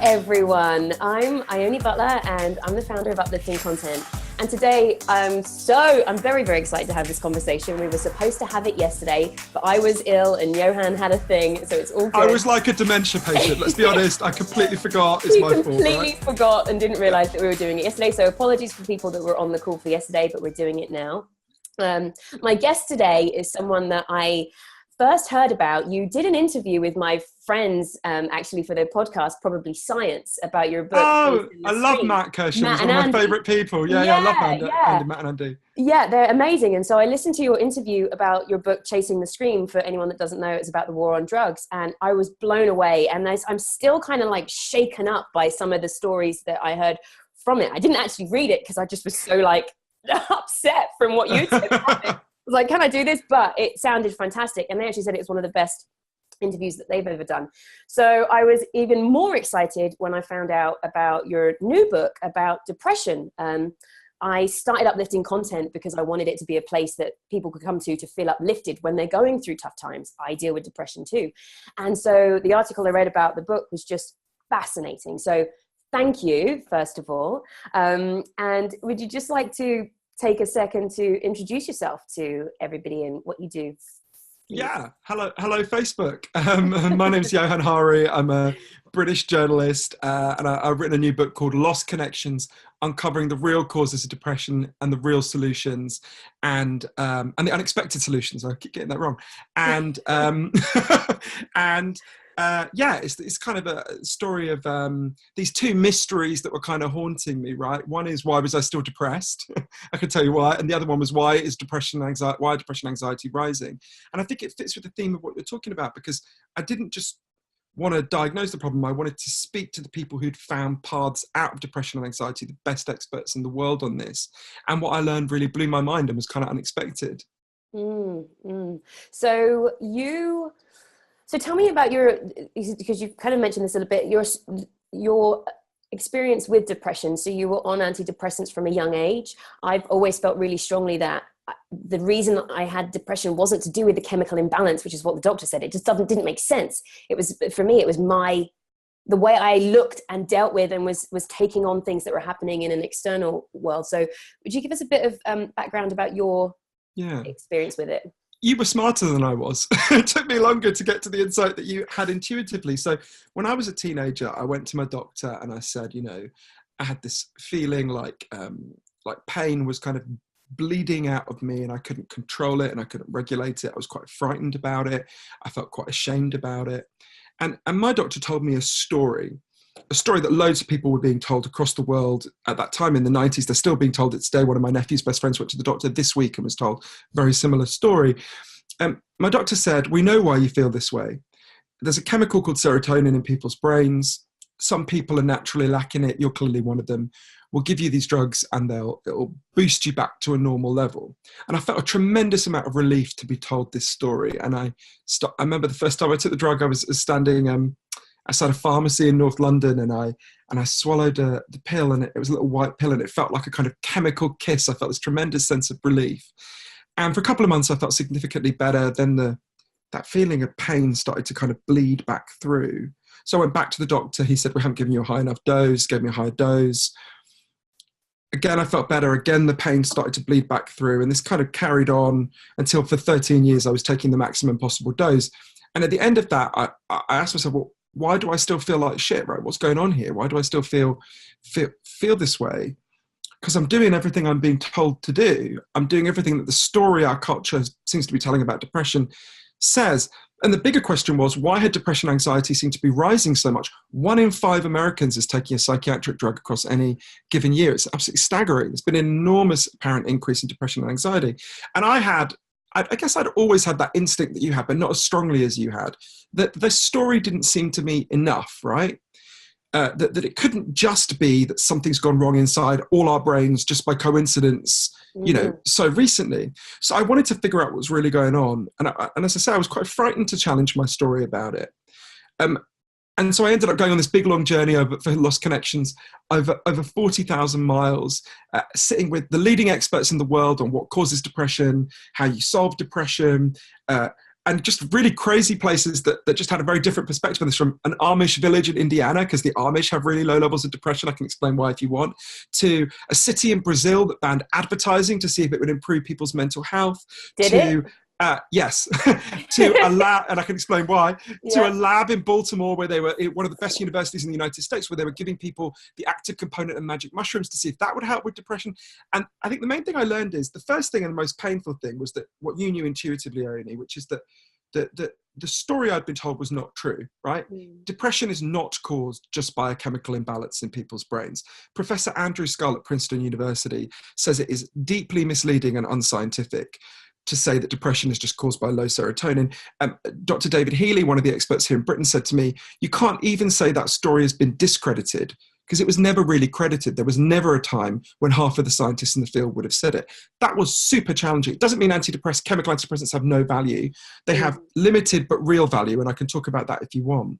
everyone. I'm Ione Butler and I'm the founder of Uplifting Content. And today I'm very, very excited to have this conversation. We were supposed to have it yesterday, but I was ill and Johann had a thing, so it's all good. I was like a dementia patient, let's be honest. I completely forgot. It's my fault. You completely forgot and didn't realise that we were doing it yesterday. So apologies for people that were on the call for yesterday, but we're doing it now. My guest today is someone that I first heard about. You did an interview with my friends, actually, for their podcast, Probably Science, about your book. Oh, I love Matt Kershaw. He's one of my favourite people. Yeah, I love Matt and Andy. Yeah, they're amazing. And so I listened to your interview about your book, Chasing the Scream. For anyone that doesn't know, it's about the war on drugs. And I was blown away. And I'm still kind of like shaken up by some of the stories that I heard from it. I didn't actually read it because I just was so like upset from what you said. I was like, can I do this? But it sounded fantastic. And they actually said it was one of the best interviews that they've ever done. So I was even more excited when I found out about your new book about depression. I started Uplifting Content because I wanted it to be a place that people could come to feel uplifted when they're going through tough times. I deal with depression too. And so the article I read about the book was just fascinating. So thank you, first of all. And would you just like to take a second to introduce yourself to everybody and what you do? Yeah, hello Facebook. My name's Johann Hari. I'm a British journalist, and I've written a new book called Lost Connections: Uncovering the Real Causes of Depression and the Real Solutions, and the Unexpected Solutions. I keep getting that wrong. And it's kind of a story of these two mysteries that were kind of haunting me, right? One is, why was I still depressed? I can tell you why. And the other one was, why is depression and anxiety rising? And I think it fits with the theme of what you're talking about, because I didn't just want to diagnose the problem. I wanted to speak to the people who'd found paths out of depression and anxiety, the best experts in the world on this. And what I learned really blew my mind and was kind of unexpected. So tell me about because you kind of mentioned this a little bit, your experience with depression. So you were on antidepressants from a young age. I've always felt really strongly that the reason I had depression wasn't to do with the chemical imbalance, which is what the doctor said. It just didn't make sense. It was, for me, it was the way I looked and dealt with and was taking on things that were happening in an external world. So would you give us a bit of background about your experience with it? You were smarter than I was. It took me longer to get to the insight that you had intuitively. So when I was a teenager, I went to my doctor and I said, I had this feeling like pain was kind of bleeding out of me and I couldn't control it and I couldn't regulate it. I was quite frightened about it. I felt quite ashamed about it. And my doctor told me a story that loads of people were being told across the world at that time in the 90s. They're still being told it today. One of my nephew's best friends went to the doctor this week and was told a very similar story. My doctor said, we know why you feel this way. There's a chemical called serotonin in people's brains. Some people are naturally lacking it. You're clearly one of them. We'll give you these drugs and it'll boost you back to a normal level. And I felt a tremendous amount of relief to be told this story. And I remember the first time I took the drug, I was standing outside a pharmacy in North London, and I swallowed the pill, and it was a little white pill, and it felt like a kind of chemical kiss. I felt this tremendous sense of relief. And for a couple of months, I felt significantly better. Then that feeling of pain started to kind of bleed back through. So I went back to the doctor. He said, we haven't given you a high enough dose, gave me a higher dose. Again, I felt better. Again, the pain started to bleed back through. And this kind of carried on until for 13 years, I was taking the maximum possible dose. And at the end of that, I asked myself, well, why do I still feel like shit, right? What's going on here? Why do I still feel this way? Because I'm doing everything I'm being told to do. I'm doing everything that the story our culture seems to be telling about depression says. And the bigger question was, why had depression and anxiety seemed to be rising so much? 1 in 5 Americans is taking a psychiatric drug across any given year. It's absolutely staggering. There's been an enormous apparent increase in depression and anxiety. And I guess I'd always had that instinct that you had, but not as strongly as you had, that the story didn't seem to me enough, right? That it couldn't just be that something's gone wrong inside all our brains just by coincidence, so recently. So I wanted to figure out what was really going on. And as I say, I was quite frightened to challenge my story about it. And so I ended up going on this big, long journey for Lost Connections, over 40,000 miles, sitting with the leading experts in the world on what causes depression, how you solve depression, and just really crazy places that just had a very different perspective on this, from an Amish village in Indiana, because the Amish have really low levels of depression. I can explain why if you want. To a city in Brazil that banned advertising to see if it would improve people's mental health. Did it? Yes, to a lab, and I can explain why, to a Yeah. lab in Baltimore where they were one of the best universities in the United States, where they were giving people the active component of magic mushrooms to see if that would help with depression. And I think the main thing I learned is, the first thing and the most painful thing was that what you knew intuitively, Ione, which is that the story I'd been told was not true, right? Depression is not caused just by a chemical imbalance in people's brains. Professor Andrew Scull at Princeton University says it is deeply misleading and unscientific to say that depression is just caused by low serotonin. Dr. David Healy, one of the experts here in Britain, said to me, you can't even say that story has been discredited, because it was never really credited. There was never a time when half of the scientists in the field would have said it. That was super challenging. It doesn't mean chemical antidepressants have no value. They have limited but real value, and I can talk about that if you want.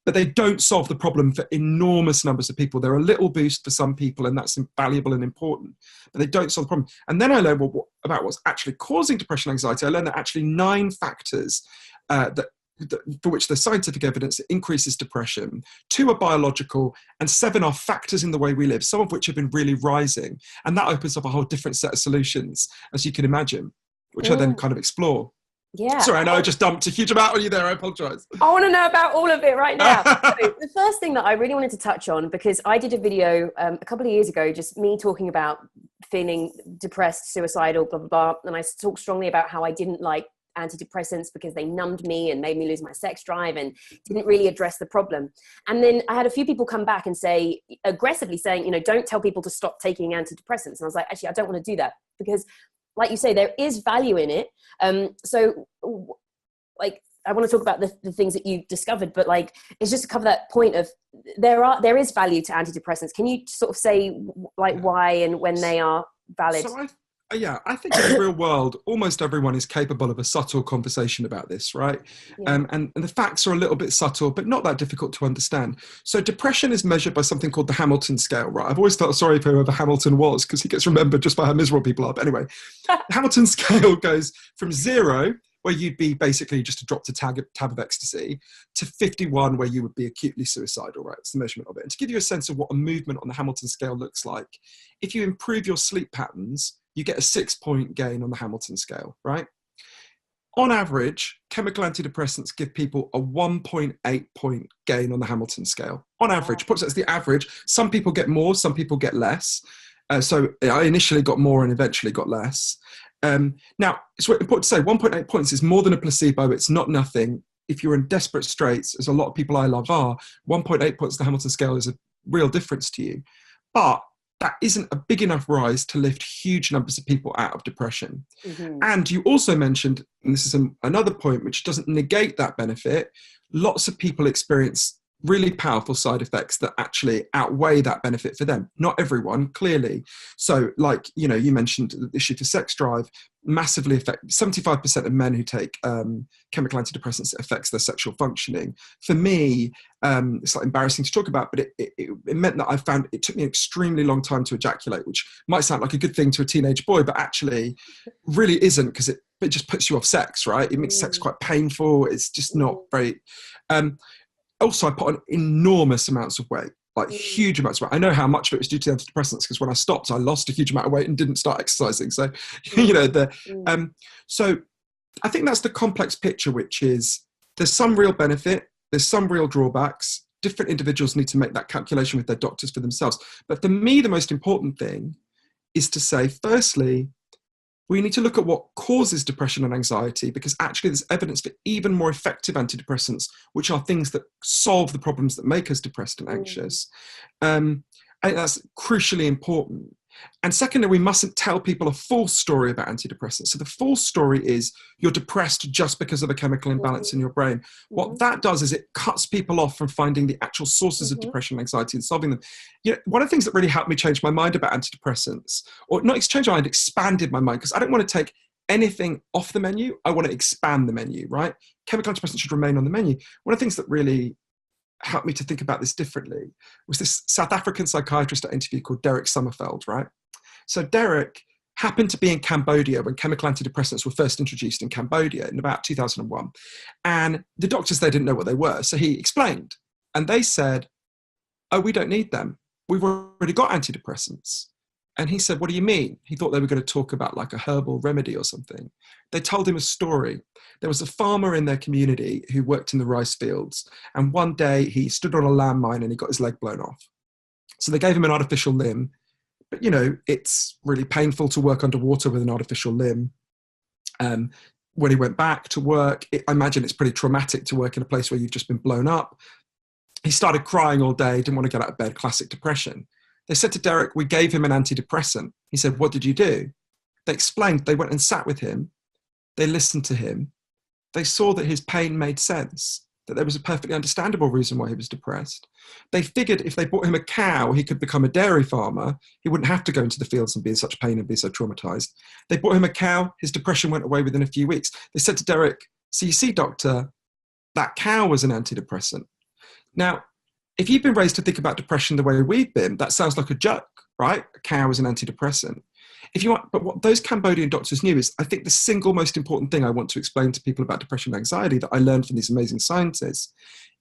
But they don't solve the problem for enormous numbers of people. They're a little boost for some people, and that's valuable and important, but they don't solve the problem. And then I learned about what's actually causing depression and anxiety. I learned that actually 9 factors for which the scientific evidence increases depression, 2 are biological, and 7 are factors in the way we live, some of which have been really rising. And that opens up a whole different set of solutions, as you can imagine, which I then kind of explore. Yeah. Sorry, I know I just dumped a huge amount on you there. I apologise. I want to know about all of it right now. So the first thing that I really wanted to touch on, because I did a video a couple of years ago, just me talking about feeling depressed, suicidal, blah, blah, blah. And I talked strongly about how I didn't like antidepressants because they numbed me and made me lose my sex drive and didn't really address the problem. And then I had a few people come back and say, aggressively saying, you know, don't tell people to stop taking antidepressants. And I was like, actually, I don't want to do that, because like you say, there is value in it. So like, I want to talk about the things that you discovered, but like, it's just to cover that point of there is value to antidepressants. Can you sort of say like why and when they are valid? So I think in the real world, almost everyone is capable of a subtle conversation about this, right? Yeah. And the facts are a little bit subtle, but not that difficult to understand. So depression is measured by something called the Hamilton scale, right? I've always felt sorry for whoever Hamilton was, because he gets remembered just by how miserable people are. But anyway, the Hamilton scale goes from 0, where you'd be basically just a drop to tab of ecstasy, to 51, where you would be acutely suicidal, right? It's the measurement of it. And to give you a sense of what a movement on the Hamilton scale looks like, if you improve your sleep patterns, you get a 6-point gain on the Hamilton scale, right? On average, chemical antidepressants give people a 1.8-point gain on the Hamilton scale. On average, puts it as the average. Some people get more, some people get less. So I initially got more and eventually got less. Now, it's important to say 1.8 points is more than a placebo. It's not nothing. If you're in desperate straits, as a lot of people I love are, 1.8 points on the Hamilton scale is a real difference to you. But that isn't a big enough rise to lift huge numbers of people out of depression. Mm-hmm. And you also mentioned, and this is another point which doesn't negate that benefit, lots of people experience really powerful side effects that actually outweigh that benefit for them. Not everyone, clearly. So like, you know, you mentioned the issue for sex drive, massively affect 75% of men who take chemical antidepressants, it affects their sexual functioning. For me, it's like embarrassing to talk about, but it meant that I found it took me an extremely long time to ejaculate, which might sound like a good thing to a teenage boy, but actually really isn't, because it just puts you off sex, right? It makes sex quite painful. It's just not very... Also, I put on enormous amounts of weight, like huge amounts of weight. I know how much of it was due to the antidepressants, because when I stopped, I lost a huge amount of weight and didn't start exercising. So, you know, so I think that's the complex picture, which is there's some real benefit, there's some real drawbacks. Different individuals need to make that calculation with their doctors for themselves. But for me, the most important thing is to say, firstly, we need to look at what causes depression and anxiety, because actually there's evidence for even more effective antidepressants, which are things that solve the problems that make us depressed and anxious. I think that's crucially important. And secondly, we mustn't tell people a false story about antidepressants. So the false story is you're depressed just because of a chemical imbalance in your brain. What that does is it cuts people off from finding the actual sources of depression and anxiety and solving them. You know, one of the things that really helped me change my mind about antidepressants, or not exchange my mind, expanded my mind, because I don't want to take anything off the menu. I want to expand the menu, right? Chemical antidepressants should remain on the menu. One of the things that really helped me to think about this differently was this South African psychiatrist I interviewed called Derek Sommerfeld, right? So Derek happened to be in Cambodia when chemical antidepressants were first introduced in Cambodia in about 2001. And the doctors there didn't know what they were. So he explained. And they said, oh, we don't need them. We've already got antidepressants. And he said, what do you mean? He thought they were going to talk about like a herbal remedy or something. They told him a story. There was a farmer in their community who worked in the rice fields. And one day he stood on a landmine and he got his leg blown off. So they gave him an artificial limb. But, you know, it's really painful to work underwater with an artificial limb. When he went back to work, I imagine it's pretty traumatic to work in a place where you've just been blown up. He started crying all day, didn't want to get out of bed, classic depression. They said to Derek, we gave him an antidepressant. He said, what did you do? They explained, they went and sat with him. They listened to him. They saw that his pain made sense, that there was a perfectly understandable reason why he was depressed. They figured if they bought him a cow, he could become a dairy farmer. He wouldn't have to go into the fields and be in such pain and be so traumatized. They bought him a cow. His depression went away within a few weeks. They said to Derek, so you see, doctor, that cow was an antidepressant. Now, if you've been raised to think about depression the way we've been, that sounds like a joke, right? A cow is an antidepressant. If you want, but what those Cambodian doctors knew is, I think the single most important thing I want to explain to people about depression and anxiety that I learned from these amazing scientists,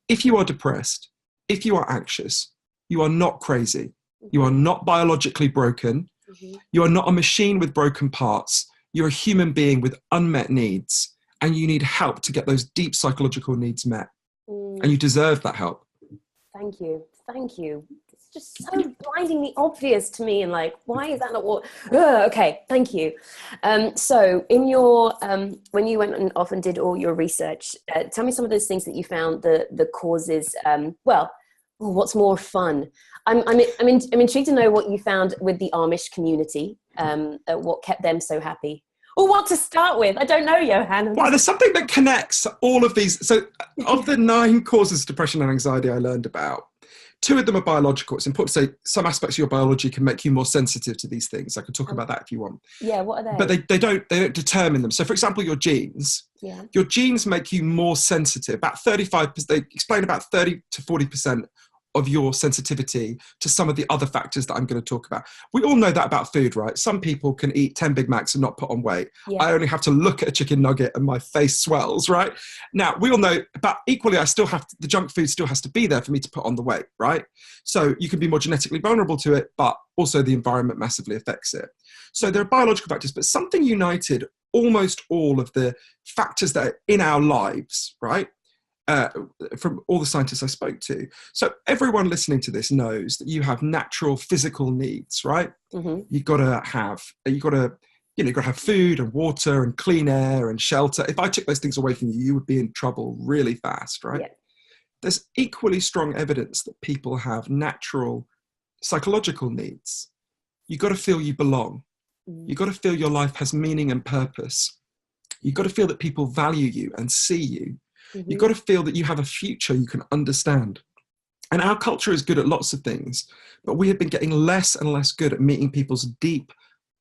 if you are depressed, if you are anxious, you are not crazy. You are not biologically broken. You are not a machine with broken parts. You're a human being with unmet needs, and you need help to get those deep psychological needs met. And you deserve that help. Thank you. Thank you. It's just so blindingly obvious to me. And like, why is that not what? Okay. Thank you. So in your, when you went off and did all your research, tell me some of those things that you found, the causes, what's more fun? I'm intrigued to know what you found with the Amish community, what kept them so happy. Or what to start with? I don't know, Johann. Well, there's something that connects all of these. So of the 9 causes of depression and anxiety I learned about, 2 of them are biological. It's important to say some aspects of your biology can make you more sensitive to these things. I can talk about that if you want. Yeah, what are they? But they don't determine them. So for example, your genes. Yeah. Your genes make you more sensitive. About 35%, they explain about 30 to 40% of your sensitivity to some of the other factors that I'm going to talk about. We all know that about food, right? Some people can eat 10 Big Macs and not put on weight. Yeah. I only have to look at a chicken nugget and my face swells, right? Now, we all know about equally, the junk food still has to be there for me to put on the weight, right? So you can be more genetically vulnerable to it, but also the environment massively affects it. So there are biological factors, but something united almost all of the factors that are in our lives, right? From all the scientists I spoke to. So everyone listening to this knows that you have natural physical needs, right? You've got to have food and water and clean air and shelter. If I took those things away from you, you would be in trouble really fast, right? Yeah. There's equally strong evidence that people have natural psychological needs. You've got to feel you belong. You've got to feel your life has meaning and purpose. You've got to feel that people value you and see you. You've got to feel that you have a future you can understand. And our culture is good at lots of things, but we have been getting less and less good at meeting people's deep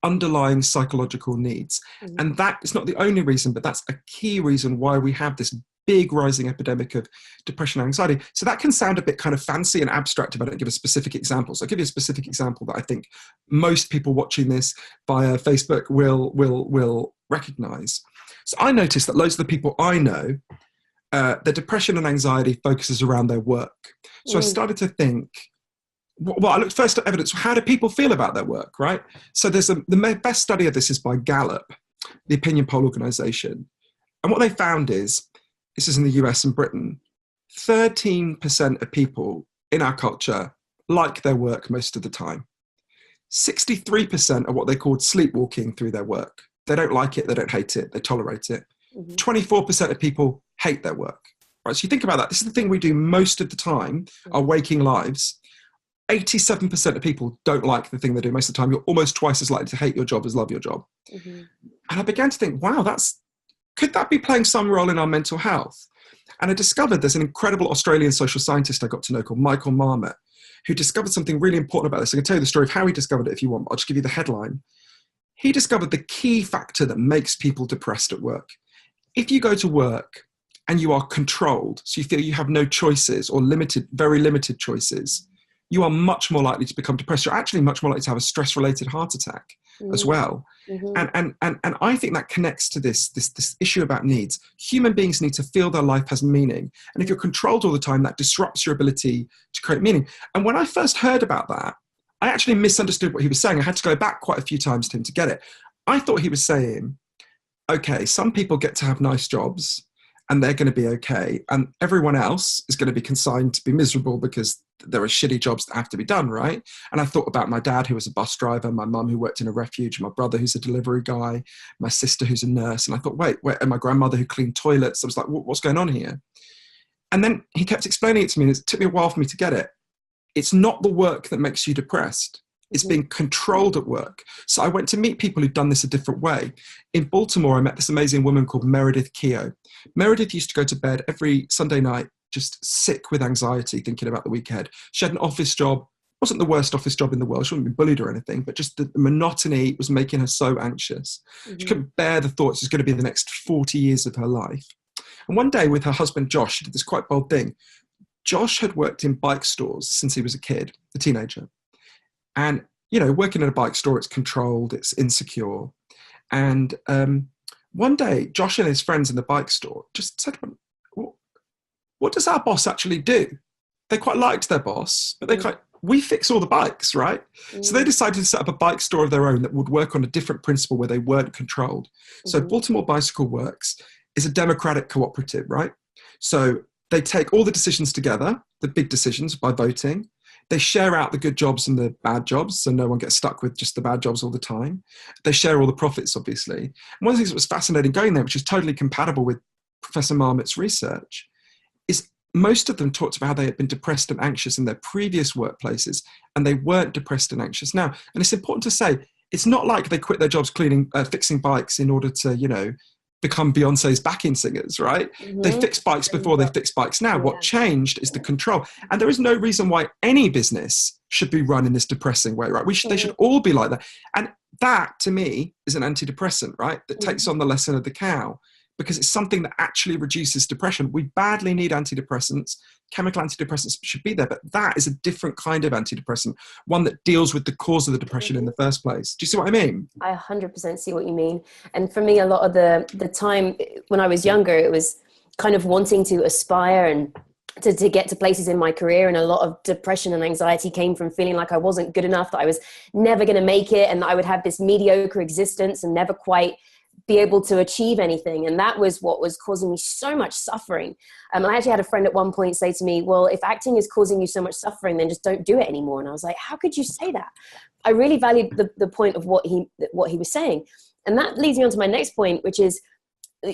underlying psychological needs. And that is not the only reason, but that's a key reason why we have this big rising epidemic of depression and anxiety. So that can sound a bit kind of fancy and abstract if I don't give a specific example. So I'll give you a specific example that I think most people watching this via Facebook will recognize. So I noticed that loads of the people I know, their depression and anxiety focuses around their work. So I started to think, well, I looked first at evidence. How do people feel about their work, right? So the best study of this is by Gallup, the opinion poll organization. And what they found is, this is in the US and Britain, 13% of people in our culture like their work most of the time. 63% are what they called sleepwalking through their work. They don't like it, they don't hate it, they tolerate it. 24% of people hate their work. Right? So you think about that. This is the thing we do most of the time, our waking lives. 87% of people don't like the thing they do most of the time. You're almost twice as likely to hate your job as love your job. And I began to think, wow, could that be playing some role in our mental health? And I discovered there's an incredible Australian social scientist I got to know called Michael Marmot, who discovered something really important about this. I can tell you the story of how he discovered it if you want. I'll just give you the headline. He discovered the key factor that makes people depressed at work. If you go to work and you are controlled, so you feel you have no choices or very limited choices, you are much more likely to become depressed. You're actually much more likely to have a stress-related heart attack. as well. And I think that connects to this issue about needs. Human beings need to feel their life has meaning. And if you're controlled all the time, that disrupts your ability to create meaning. And when I first heard about that, I actually misunderstood what he was saying. I had to go back quite a few times to him to get it. I thought he was saying, okay, some people get to have nice jobs and they're going to be okay. And everyone else is going to be consigned to be miserable because there are shitty jobs that have to be done, right? And I thought about my dad, who was a bus driver, my mum, who worked in a refuge, my brother, who's a delivery guy, my sister, who's a nurse. And I thought, wait, and my grandmother, who cleaned toilets. I was like, what's going on here? And then he kept explaining it to me, and it took me a while for me to get it. It's not the work that makes you depressed. It's being controlled at work. So I went to meet people who'd done this a different way. In Baltimore, I met this amazing woman called Meredith Keogh. Meredith used to go to bed every Sunday night, just sick with anxiety, thinking about the weekend. She had an office job. Wasn't the worst office job in the world. She wasn't being bullied or anything, but just the monotony was making her so anxious. She couldn't bear the thoughts it's going to be the next 40 years of her life. And one day with her husband, Josh, she did this quite bold thing. Josh had worked in bike stores since he was a kid, a teenager. And, you know, working in a bike store, it's controlled, it's insecure. And one day, Josh and his friends in the bike store just said, what does our boss actually do? They quite liked their boss, but we fix all the bikes, right? So they decided to set up a bike store of their own that would work on a different principle where they weren't controlled. So Baltimore Bicycle Works is a democratic cooperative, right? So they take all the decisions together, the big decisions, by voting. They share out the good jobs and the bad jobs, so no one gets stuck with just the bad jobs all the time. They share all the profits, obviously. And one of the things that was fascinating going there, which is totally compatible with Professor Marmot's research, is most of them talked about how they had been depressed and anxious in their previous workplaces, and they weren't depressed and anxious now. And it's important to say, it's not like they quit their jobs fixing bikes in order to, you know, become Beyonce's backing singers, right? They fixed bikes before they fixed bikes now. What changed is the control. And there is no reason why any business should be run in this depressing way, right? They should all be like that. And that, to me, is an antidepressant, right? That takes on the lesson of the cow, because it's something that actually reduces depression. We badly need antidepressants. Chemical antidepressants should be there, but that is a different kind of antidepressant, one that deals with the cause of the depression in the first place. Do you see what I mean? I 100% see what you mean. And for me, a lot of the time when I was younger, it was kind of wanting to aspire and to get to places in my career. And a lot of depression and anxiety came from feeling like I wasn't good enough, that I was never going to make it, and I would have this mediocre existence and never quite be able to achieve anything. And that was what was causing me so much suffering. I actually had a friend at one point say to me, well, if acting is causing you so much suffering, then just don't do it anymore. And I was like, how could you say that? I really valued the point of what he was saying. And that leads me on to my next point, which is,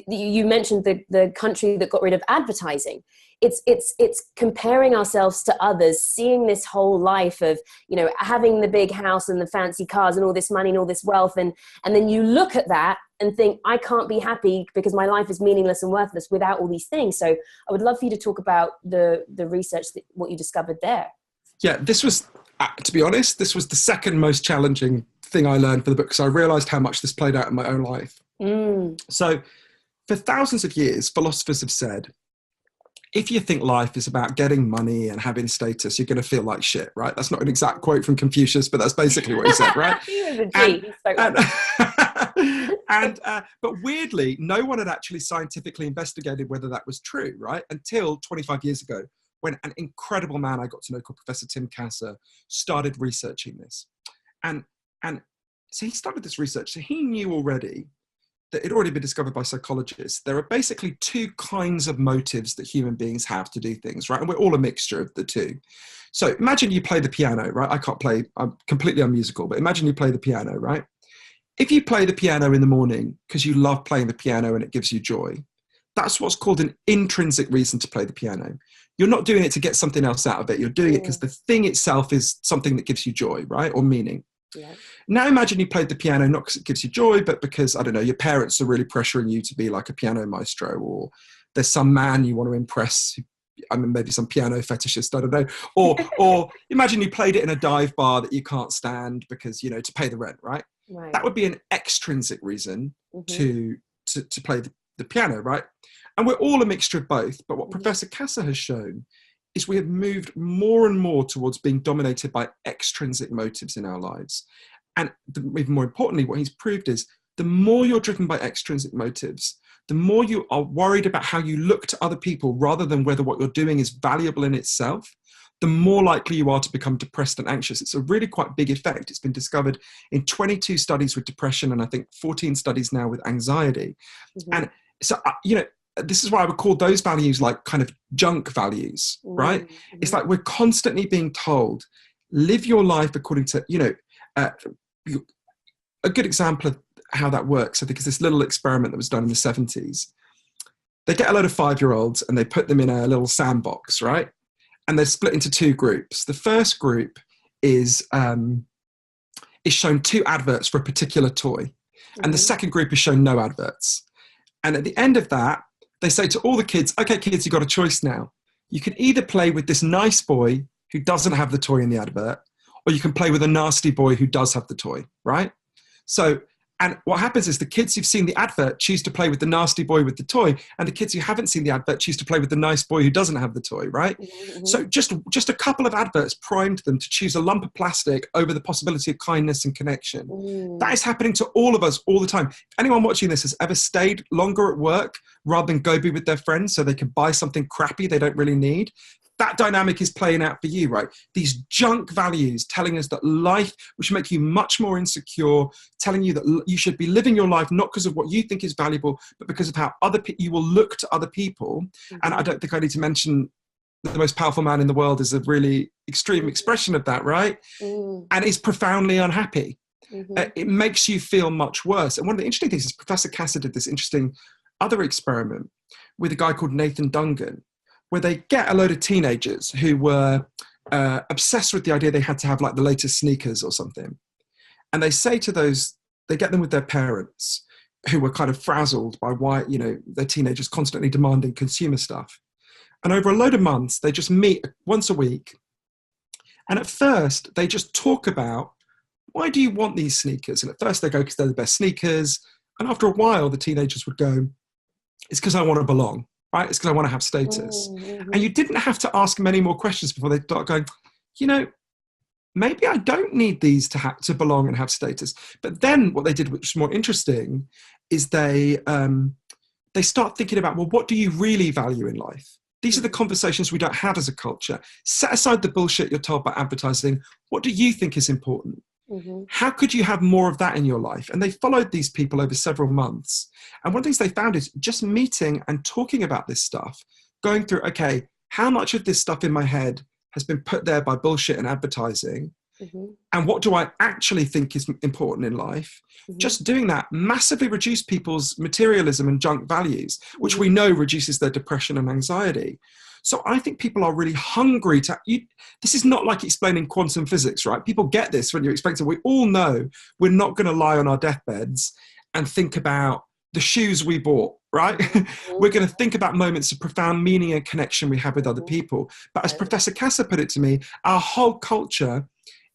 you mentioned the country that got rid of advertising. It's comparing ourselves to others, seeing this whole life of, you know, having the big house and the fancy cars and all this money and all this wealth. And then you look at that and think, I can't be happy because my life is meaningless and worthless without all these things. So I would love for you to talk about the research, what you discovered there. Yeah, this was, to be honest, this was the second most challenging thing I learned for the book, because I realized how much this played out in my own life. So for thousands of years, philosophers have said, if you think life is about getting money and having status, you're going to feel like shit, right? That's not an exact quote from Confucius, but that's basically what he said, right? He was a G. But weirdly, no one had actually scientifically investigated whether that was true, right? Until 25 years ago, when an incredible man I got to know called Professor Tim Kasser started researching this. And so he started this research. So he knew already that it had already been discovered by psychologists. There are basically two kinds of motives that human beings have to do things, right? And we're all a mixture of the two. So imagine you play the piano, right? I can't play, I'm completely unmusical, but imagine you play the piano, right? If you play the piano in the morning because you love playing the piano and it gives you joy, that's what's called an intrinsic reason to play the piano. You're not doing it to get something else out of it. You're doing it because the thing itself is something that gives you joy, right? Or meaning. Yeah. Now imagine you played the piano not because it gives you joy, but because, I don't know, your parents are really pressuring you to be like a piano maestro, or there's some man you want to impress, I mean, maybe some piano fetishist, I don't know. Or imagine you played it in a dive bar that you can't stand because, you know, to pay the rent, right? That would be an extrinsic reason to play the piano, right? And we're all a mixture of both. But what Professor Kasser has shown is we have moved more and more towards being dominated by extrinsic motives in our lives. And even more importantly, what he's proved is the more you're driven by extrinsic motives, the more you are worried about how you look to other people rather than whether what you're doing is valuable in itself, the more likely you are to become depressed and anxious. It's a really quite big effect. It's been discovered in 22 studies with depression and I think 14 studies now with anxiety. Mm-hmm. And so, this is why I would call those values like kind of junk values, right? Mm-hmm. It's like we're constantly being told, live your life according to, a good example of how that works, I think, is this little experiment that was done in the 70s. They get a load of 5-year-olds and they put them in a little sandbox, right? And they're split into 2 groups. The first group is shown 2 adverts for a particular toy. Mm-hmm. And the second group is shown no adverts. And at the end of that, they say to all the kids, okay, kids, you've got a choice now. You can either play with this nice boy who doesn't have the toy in the advert, or you can play with a nasty boy who does have the toy, right? So, and what happens is the kids who've seen the advert choose to play with the nasty boy with the toy, and the kids who haven't seen the advert choose to play with the nice boy who doesn't have the toy, right? Mm-hmm. So just a couple of adverts primed them to choose a lump of plastic over the possibility of kindness and connection. Mm. That is happening to all of us all the time. If anyone watching this has ever stayed longer at work rather than go be with their friends so they can buy something crappy they don't really need, that dynamic is playing out for you, right? These junk values telling us that life, which make you much more insecure, telling you that you should be living your life not because of what you think is valuable, but because of how you will look to other people. Mm-hmm. And I don't think I need to mention the most powerful man in the world is a really extreme expression of that, right? Mm. And is profoundly unhappy. Mm-hmm. It makes you feel much worse. And one of the interesting things is Professor Kasser did this interesting other experiment with a guy called Nathan Dungan, where they get a load of teenagers who were obsessed with the idea they had to have like the latest sneakers or something. And they say to those, they get them with their parents who were kind of frazzled by why, their teenagers constantly demanding consumer stuff. And over a load of months, they just meet once a week. And at first, they just talk about, why do you want these sneakers? And at first they go, because they're the best sneakers. And after a while, the teenagers would go, it's because I want to belong. Right? It's because I want to have status. Mm-hmm. And you didn't have to ask many more questions before they start going, maybe I don't need these to belong and have status. But then what they did, which is more interesting, is they start thinking about, well, what do you really value in life? These are the conversations we don't have as a culture. Set aside the bullshit you're told by advertising. What do you think is important? Mm-hmm. How could you have more of that in your life? And they followed these people over several months. And one of the things they found is just meeting and talking about this stuff, going through, okay, how much of this stuff in my head has been put there by bullshit and advertising? Mm-hmm. And what do I actually think is important in life? Mm-hmm. Just doing that massively reduced people's materialism and junk values, which we know reduces their depression and anxiety. So I think people are really hungry this is not like explaining quantum physics, right? People get this when you expect it. We all know we're not going to lie on our deathbeds and think about the shoes we bought, right? Mm-hmm. We're going to think about moments of profound meaning and connection we have with other people. But as Professor Kasser put it to me, our whole culture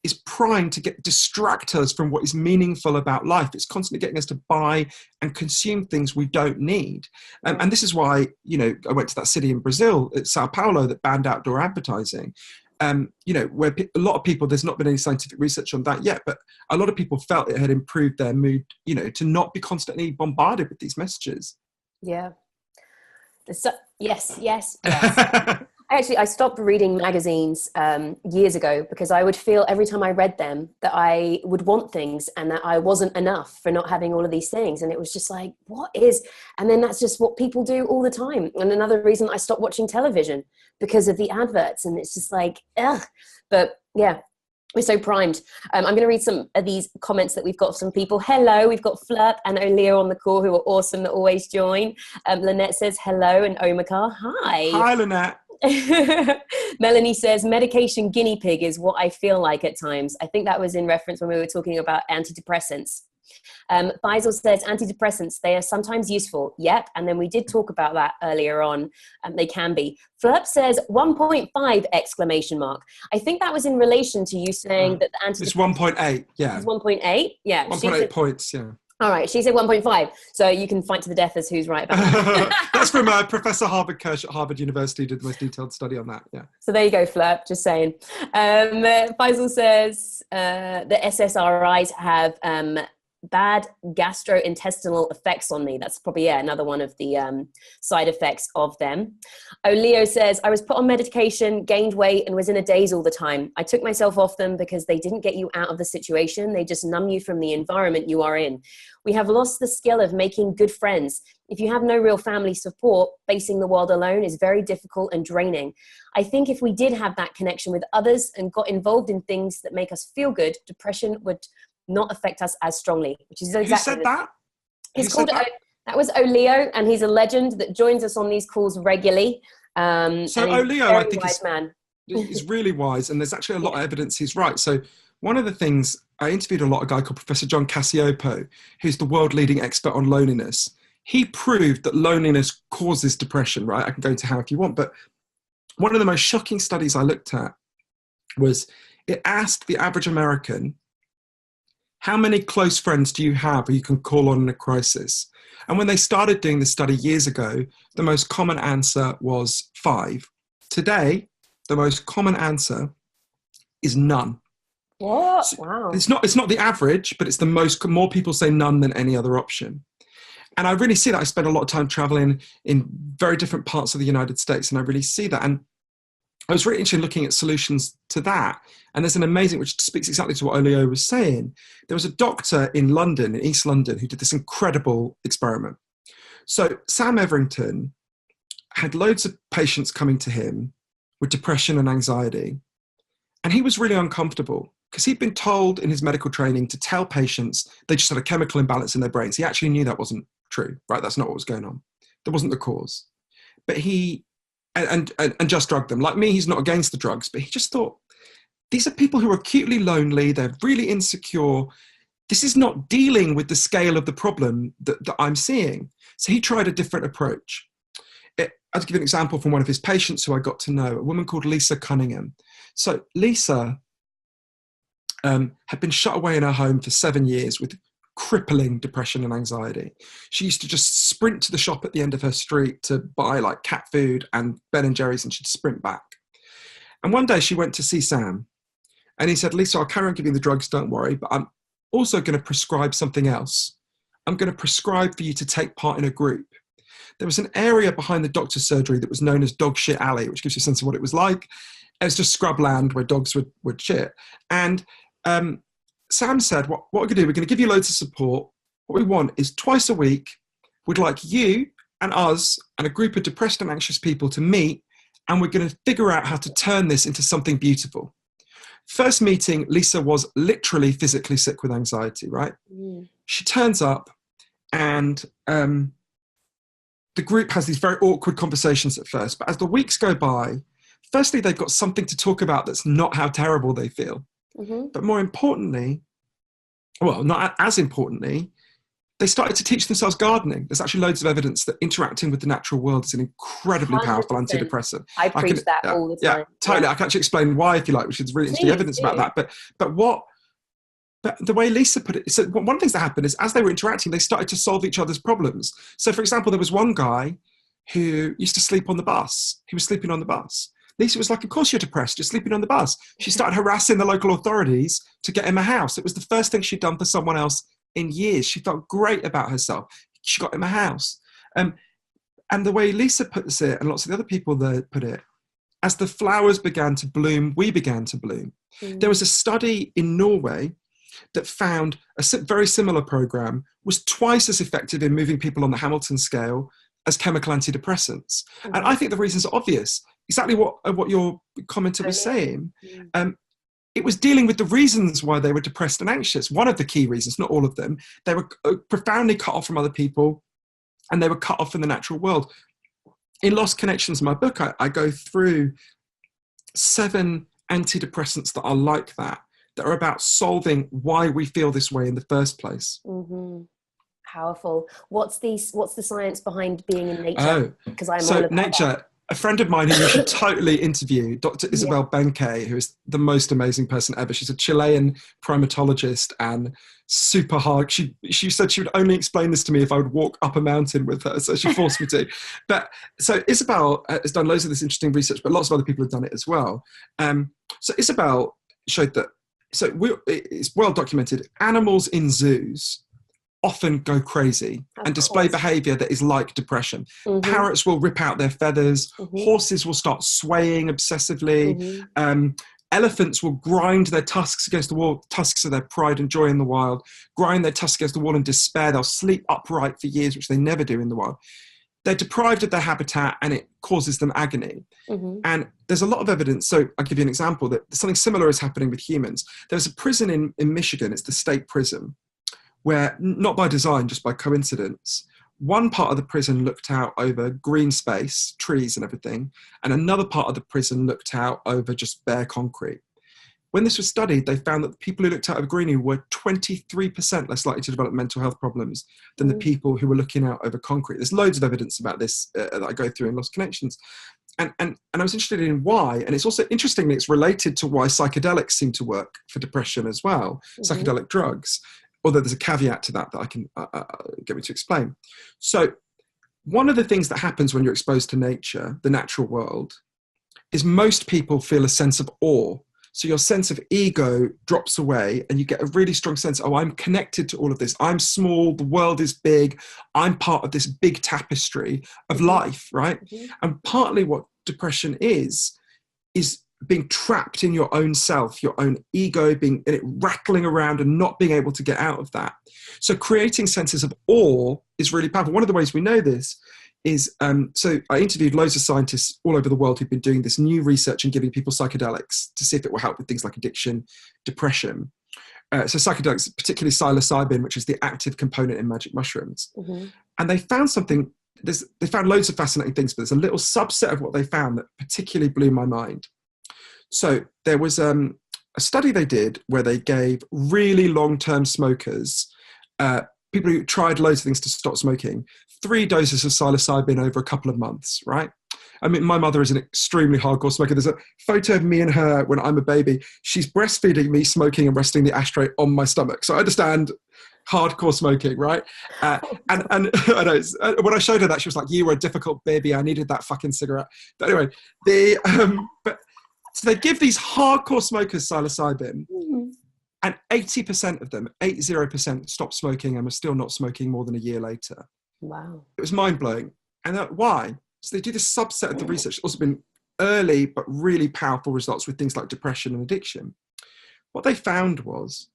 is primed to distract us from what is meaningful about life. It's constantly getting us to buy and consume things we don't need. And this is why, I went to that city in Brazil, Sao Paulo, that banned outdoor advertising. Where a lot of people, there's not been any scientific research on that yet, but a lot of people felt it had improved their mood, to not be constantly bombarded with these messages. Yeah. So, yes. I stopped reading magazines years ago because I would feel every time I read them that I would want things and that I wasn't enough for not having all of these things. And it was just like, and then that's just what people do all the time. And another reason I stopped watching television because of the adverts. And it's just like, ugh. But yeah, we're so primed. I'm going to read some of these comments that we've got from people. Hello, we've got Flirp and O'Lear on the call who are awesome that always join. Lynette says hello and Omar, hi. Hi, Lynette. Melanie says medication guinea pig is what I feel like at times. I think that was in reference when we were talking about antidepressants. Faisal says antidepressants, they are sometimes useful. Yep. And then we did talk about that earlier on. They can be. Flirp says 1.5 exclamation mark. I think that was in relation to you saying that the antidepressants... It's 1.8, yeah. It's 1.8? Yeah. 1.8 points, yeah. All right, she said 1.5. So you can fight to the death as who's right about that. That's from Professor Harvard Kirsch at Harvard University, did the most detailed study on that. Yeah. So there you go, Flip, just saying. Faisal says the SSRIs have bad gastrointestinal effects on me. That's probably, another one of the side effects of them. Leo says, I was put on medication, gained weight, and was in a daze all the time. I took myself off them because they didn't get you out of the situation. They just numb you from the environment you are in. We have lost the skill of making good friends. If you have no real family support, facing the world alone is very difficult and draining. I think if we did have that connection with others and got involved in things that make us feel good, depression would not affect us as strongly, which is exactly. Who said that? He's called that was Oleo, and he's a legend that joins us on these calls regularly. So Oleo, I think, is really wise, and there's actually a lot of evidence he's right. So one of the things, I interviewed a guy called Professor John Cassiopo, who's the world leading expert on loneliness. He proved that loneliness causes depression, right? I can go into how if you want, but one of the most shocking studies I looked at was it asked the average American, how many close friends do you have who you can call on in a crisis? And when they started doing this study years ago, the most common answer was 5. Today, the most common answer is none. What? So wow. It's not the average, but it's more people say none than any other option. And I really see that. I spend a lot of time traveling in very different parts of the United States, and I really see that. And I was really interested in looking at solutions to that. And there's an amazing, which speaks exactly to what Oleo was saying. There was a doctor in London, in East London, who did this incredible experiment. So Sam Everington had loads of patients coming to him with depression and anxiety. And he was really uncomfortable because he'd been told in his medical training to tell patients they just had a chemical imbalance in their brains. He actually knew that wasn't true, right? That's not what was going on. That wasn't the cause. But he, and just drugged them. Like me, he's not against the drugs, but he just thought, these are people who are acutely lonely, they're really insecure. This is not dealing with the scale of the problem that I'm seeing. So he tried a different approach. I'll give you an example from one of his patients who I got to know, a woman called Lisa Cunningham. So Lisa had been shut away in her home for 7 years with crippling depression and anxiety. She used to just sprint to the shop at the end of her street to buy like cat food and Ben & Jerry's, and she'd sprint back. And one day she went to see Sam, and he said, Lisa, I'll carry on giving the drugs, don't worry, but I'm also going to prescribe something else. I'm going to prescribe for you to take part in a group. There was an area behind the doctor's surgery that was known as Dog Shit Alley, which gives you a sense of what it was like. It was just scrubland where dogs would shit. And Sam said, what we're going to do, we're going to give you loads of support. What we want is twice a week, we'd like you and us and a group of depressed and anxious people to meet, and we're going to figure out how to turn this into something beautiful. First meeting, Lisa was literally physically sick with anxiety, right? Mm. She turns up, and the group has these very awkward conversations at first, but as the weeks go by, firstly, they've got something to talk about that's not how terrible they feel. Mm-hmm. But more importantly, well, not as importantly, they started to teach themselves gardening. There's actually loads of evidence that interacting with the natural world is an incredibly 100%. Powerful antidepressant. I preach that all the time. Yeah, totally. Yeah. I can actually explain why, if you like, which is really interesting evidence about that. But the way Lisa put it, so one of the things that happened is as they were interacting, they started to solve each other's problems. So, for example, there was one guy who used to sleep on the bus. He was sleeping on the bus. Lisa was like, of course you're depressed, you're sleeping on the bus. She started harassing the local authorities to get him a house. It was the first thing she'd done for someone else in years. She felt great about herself. She got him a house. And the way Lisa puts it, and lots of the other people there put it, as the flowers began to bloom, we began to bloom. Mm. There was a study in Norway that found a very similar program was twice as effective in moving people on the Hamilton scale as chemical antidepressants. Mm. And I think the reasons are obvious. Exactly what your commenter was saying. It was dealing with the reasons why they were depressed and anxious. One of the key reasons, not all of them, they were profoundly cut off from other people, and they were cut off from the natural world. In Lost Connections, my book, I go through 7 antidepressants that are like that are about solving why we feel this way in the first place. Mm-hmm. Powerful. What's the science behind being in nature? Because I'm all about nature. A friend of mine who you should totally interview, Dr. Isabel Benkei, who is the most amazing person ever. She's a Chilean primatologist and super hard. She said she would only explain this to me if I would walk up a mountain with her, so she forced me to. But so Isabel has done loads of this interesting research, but lots of other people have done it as well. So Isabel showed that, it's well documented, animals in zoos often go crazy and display behavior that is like depression. Parrots will rip out their feathers. Horses will start swaying obsessively. Elephants will grind their tusks against the wall. Tusks are their pride and joy in the wild. Grind their tusks against the wall in despair. They'll sleep upright for years, which they never do in the wild. They're deprived of their habitat and it causes them agony. And there's a lot of evidence. So I'll give you an example that something similar is happening with humans. There's a prison in Michigan. It's the state prison, where, not by design, just by coincidence, one part of the prison looked out over green space, trees and everything, and another part of the prison looked out over just bare concrete. When this was studied, they found that the people who looked out over greenery were 23% less likely to develop mental health problems than the people who were looking out over concrete. There's loads of evidence about this that I go through in Lost Connections. And I was interested in why, and it's also interesting that it's related to why psychedelics seem to work for depression as well, psychedelic drugs. Although there's a caveat to that I can get me to explain. So one of the things that happens when you're exposed to nature, the natural world, is most people feel a sense of awe. So your sense of ego drops away and you get a really strong sense, oh, I'm connected to all of this. I'm small, the world is big. I'm part of this big tapestry of life, right? And partly what depression is being trapped in your own self, your own ego, being in it, rattling around and not being able to get out of that. So creating senses of awe is really powerful. One of the ways we know this is, so I interviewed loads of scientists all over the world who've been doing this new research and giving people psychedelics to see if it will help with things like addiction, depression. So psychedelics, particularly psilocybin, which is the active component in magic mushrooms. And they found something, they found loads of fascinating things, but there's a little subset of what they found that particularly blew my mind. So there was a study they did where they gave really long-term smokers, people who tried loads of things to stop smoking, 3 doses of psilocybin over a couple of months, right? I mean, my mother is an extremely hardcore smoker. There's a photo of me and her when I'm a baby. She's breastfeeding me, smoking and resting the ashtray on my stomach. So I understand hardcore smoking, right? And I know, when I showed her that, she was like, you were a difficult baby. I needed that fucking cigarette. But anyway, so they give these hardcore smokers psilocybin, and 80% of them, 80%, stopped smoking and were still not smoking more than a year later. Wow. It was mind-blowing. And why? So they do this subset of the research. It's also been early but really powerful results with things like depression and addiction. What they found was,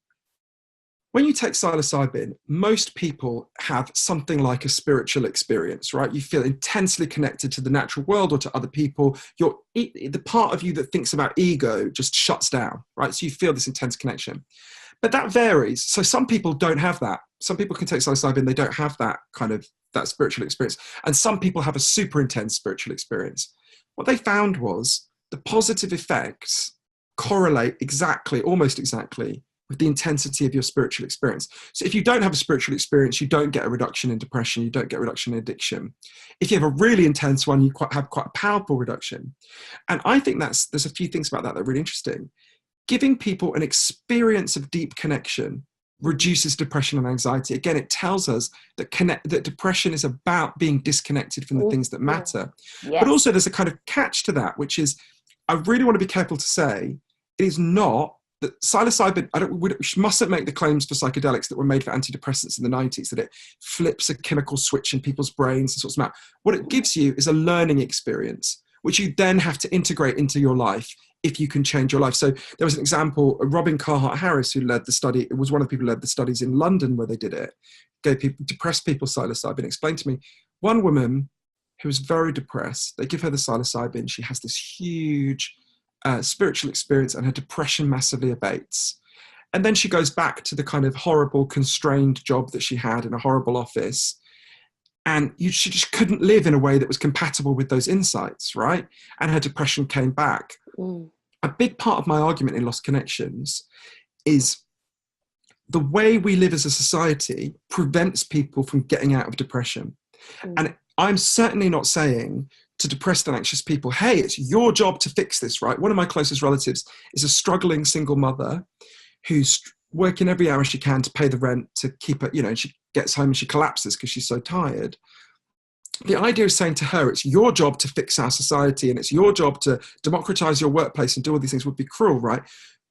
when you take psilocybin, most people have something like a spiritual experience, right? You feel intensely connected to the natural world or to other people. The part of you that thinks about ego just shuts down, right? So you feel this intense connection. But that varies. So some people don't have that. Some people can take psilocybin, they don't have that that spiritual experience. And some people have a super intense spiritual experience. What they found was the positive effects correlate almost exactly, with the intensity of your spiritual experience. So if you don't have a spiritual experience, you don't get a reduction in depression, you don't get a reduction in addiction. If you have a really intense one, you have quite a powerful reduction. And I think there's a few things about that are really interesting. Giving people an experience of deep connection reduces depression and anxiety. Again, it tells us that depression is about being disconnected from the things that matter. Yes. But also there's a kind of catch to that, which is, I really want to be careful to say, it is not that psilocybin, we mustn't make the claims for psychedelics that were made for antidepressants in the 90s, that it flips a chemical switch in people's brains and sorts them out. What it gives you is a learning experience, which you then have to integrate into your life if you can change your life. So there was an example, Robin Carhart-Harris, who led the study, it was one of the people who led the studies in London where they did it, gave people, depressed people psilocybin, explained to me, one woman who was very depressed, they give her the psilocybin, she has this huge spiritual experience and her depression massively abates. And then she goes back to the kind of horrible, constrained job that she had in a horrible office. And she just couldn't live in a way that was compatible with those insights, right? And her depression came back. A big part of my argument in Lost Connections is the way we live as a society prevents people from getting out of depression. And I'm certainly not saying to depressed and anxious people, hey, it's your job to fix this, right? One of my closest relatives is a struggling single mother who's working every hour she can to pay the rent, to keep her, and she gets home and she collapses because she's so tired. The idea is saying to her, it's your job to fix our society and it's your job to democratize your workplace and do all these things would be cruel, right?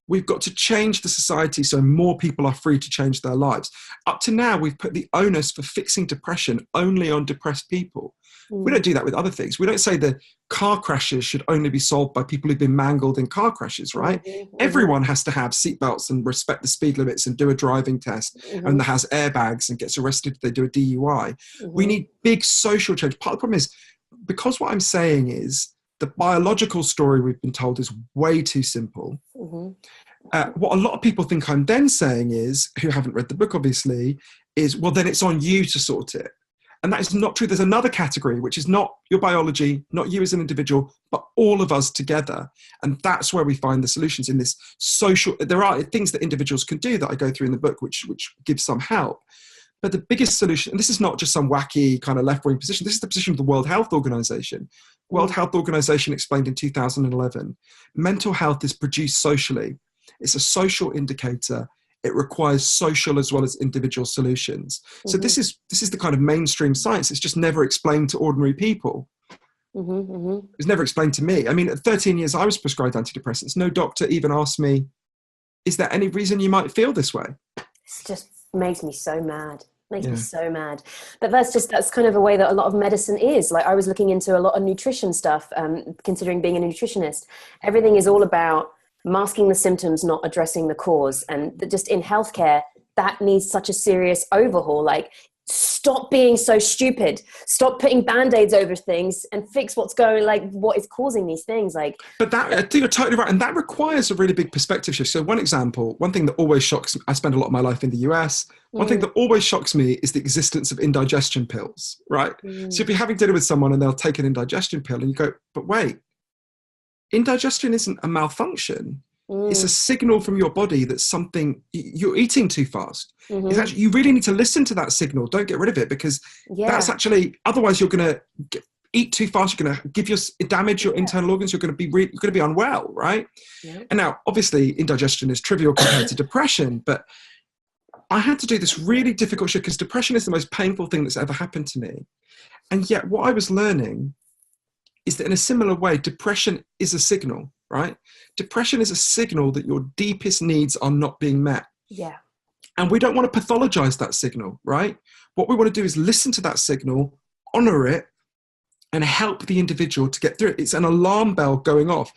We've got to change the society so more people are free to change their lives. Up to now, we've put the onus for fixing depression only on depressed people. We don't do that with other things. We don't say the car crashes should only be solved by people who've been mangled in car crashes, right? Everyone has to have seatbelts and respect the speed limits and do a driving test and that has airbags and gets arrested if they do a DUI. We need big social change. Part of the problem is, because what I'm saying is the biological story we've been told is way too simple. What a lot of people think I'm then saying is, who haven't read the book obviously, is, well, then it's on you to sort it. And that is not true. There's another category, which is not your biology, not you as an individual, but all of us together. And that's where we find the solutions in this social. There are things that individuals can do that I go through in the book, which gives some help. But the biggest solution, and this is not just some wacky kind of left-wing position, this is the position of the World Health Organization. World Health Organization explained in 2011, mental health is produced socially. It's a social indicator. It requires social as well as individual solutions. So this is the kind of mainstream science. It's just never explained to ordinary people. It's never explained to me. I mean, at 13 years, I was prescribed antidepressants. No doctor even asked me, is there any reason you might feel this way? It just makes me so mad. Makes me so mad. But that's kind of a way that a lot of medicine is. Like, I was looking into a lot of nutrition stuff, considering being a nutritionist. Everything is all about masking the symptoms, not addressing the cause. And just in healthcare, that needs such a serious overhaul. Like, stop being so stupid. Stop putting band-aids over things and fix what's going, like, what is causing these things. Like, but that, I think you're totally right. And that requires a really big perspective shift. So one example, one thing that always shocks me, I spend a lot of my life in the US. One thing that always shocks me is the existence of indigestion pills, right? So if you're having dinner with someone and they'll take an indigestion pill and you go, but wait, indigestion isn't a malfunction. It's a signal from your body that something, you're eating too fast. It's actually, you really need to listen to that signal. Don't get rid of it, because that's actually, otherwise you're going to eat too fast. You're going to damage your internal organs. You're going to be unwell, right? And now, obviously, indigestion is trivial compared to depression, but I had to do this really difficult shift because depression is the most painful thing that's ever happened to me. And yet what I was learning is that in a similar way, depression is a signal, right? Depression is a signal that your deepest needs are not being met. And we don't want to pathologize that signal, right? What we want to do is listen to that signal, honor it, and help the individual to get through it. It's an alarm bell going off.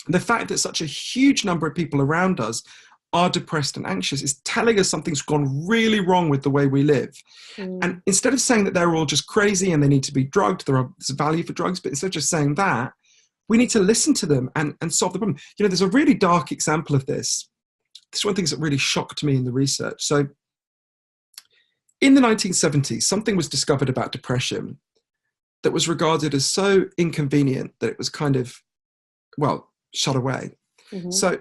The fact that such a huge number of people around us are depressed and anxious is telling us something's gone really wrong with the way we live. And instead of saying that they're all just crazy and they need to be drugged, there's value for drugs, but instead of just saying that, we need to listen to them and solve the problem. You know, there's a really dark example of this. This is one of the things that really shocked me in the research. So in the 1970s, something was discovered about depression that was regarded as so inconvenient that it was kind of, well, shut away. So